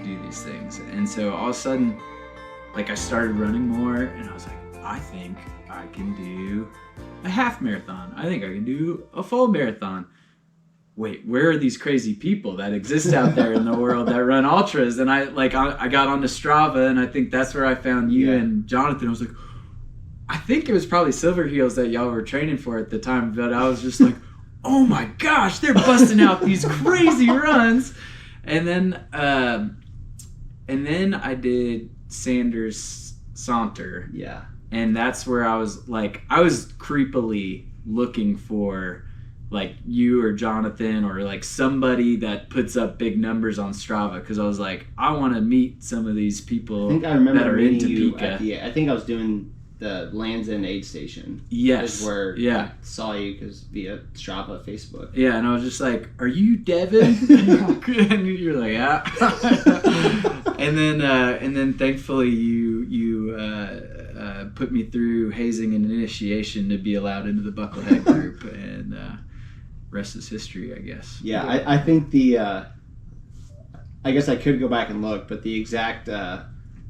do these things. And so all of a sudden, like, I started running more, and I was like, I think I can do a half marathon. I think I can do a full marathon. Wait, where are these crazy people that exist out there in the world that run ultras? And I got onto Strava, and I think that's where I found you and Jonathan. I was like, I think it was probably Silver Heels that y'all were training for at the time, but I was just like, oh my gosh, they're busting out these crazy runs. And then I did Sanders Saunter. Yeah. And that's where I was creepily looking for like you or Jonathan or like somebody that puts up big numbers on Strava, because I was like, I want to meet some of these people. I think I remember that are meeting into you Pika. I think I was doing the Land's End aid station. Yes. Is where I saw you via Strava, Facebook. Yeah, and I was just like, are you Devin? And you're like, yeah. and then thankfully you put me through hazing and initiation to be allowed into the Bucklehead group, and rest is history, I guess. Yeah, I think I guess I could go back and look, but the exact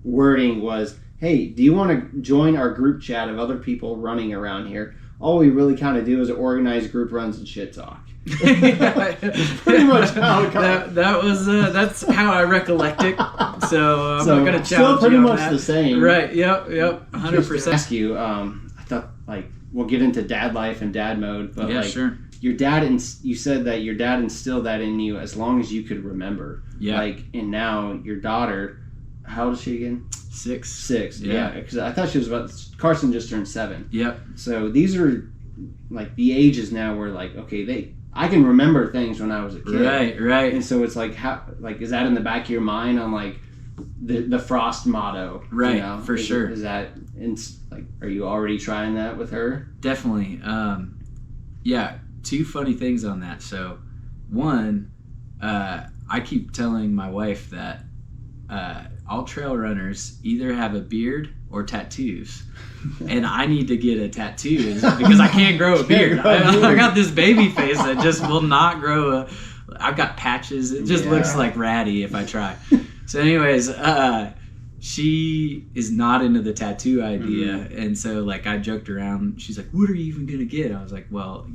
wording was, hey, do you want to join our group chat of other people running around here? All we really kind of do is organize group runs and shit talk. Pretty much how it goes. That's how I recollect it. So I'm not going to challenge still pretty you on much that. The same. Right. Yep. 100%. Just to ask you, I thought like we'll get into dad life and dad mode, but sure. Your dad, you said that your dad instilled that in you as long as you could remember. Yeah. And now your daughter, how old is she again? 6. 6. Yeah. Because I thought she was Carson just turned 7. Yep. So these are like the ages now where like, okay, I can remember things when I was a kid. Right. And so it's like, how, like, is that in the back of your mind on like the Frost motto? Right. You know? For sure. Is that like, are you already trying that with her? Definitely. Yeah. 2 funny things on that. So, one, I keep telling my wife that all trail runners either have a beard or tattoos. And I need to get a tattoo because I can't grow a beard. I got this baby face that just will not grow I've got patches. It just looks like ratty if I try. So anyways, she is not into the tattoo idea. Mm-hmm. And so like I joked around. She's like, what are you even going to get? I was like, well,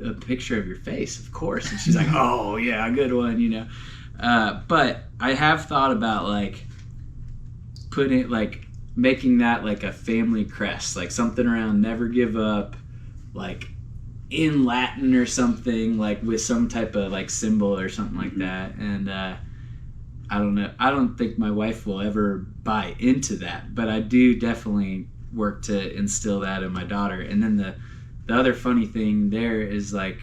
a picture of your face, of course. And she's like, oh yeah, a good one, you know. But I have thought about like making that like a family crest, like something around never give up, like in Latin or something, like with some type of like symbol or something like that. And I don't know. I don't think my wife will ever buy into that, but I do definitely work to instill that in my daughter. And then the other funny thing there is like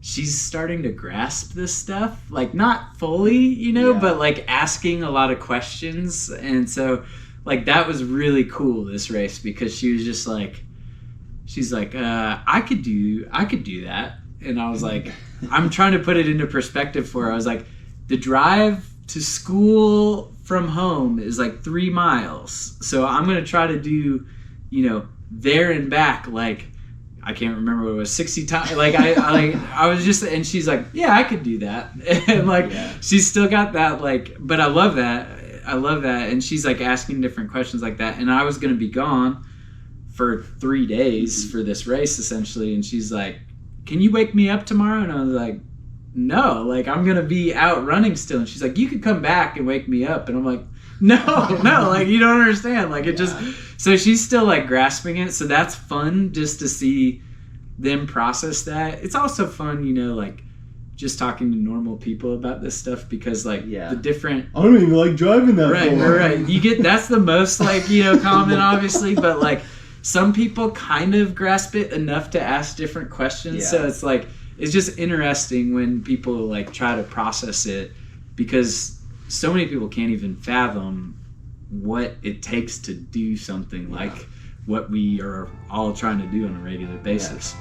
she's starting to grasp this stuff, like not fully, you know, but like asking a lot of questions. And so like that was really cool, this race, because she was just like, she's like, I could do that. And I was like, I'm trying to put it into perspective for her. I was like, the drive to school from home is like 3 miles. So I'm going to try to do, you know, there and back, like, I can't remember what it was, 60 times. Like I was just, and she's like, yeah, I could do that. And like, she's still got that, like, but I love that. And she's like asking different questions like that. And I was going to be gone for 3 days for this race essentially. And she's like, can you wake me up tomorrow? And I was like, no, like I'm going to be out running still. And she's like, you could come back and wake me up. And I'm like, no, like you don't understand. Like it just, so she's still like grasping it. So that's fun just to see them process that. It's also fun, you know, like just talking to normal people about this stuff, because like the different, I don't even like driving that far. Right. You get, that's the most like, you know, common obviously, but like some people kind of grasp it enough to ask different questions. So it's like, it's just interesting when people like try to process it, because so many people can't even fathom what it takes to do something like what we are all trying to do on a regular basis.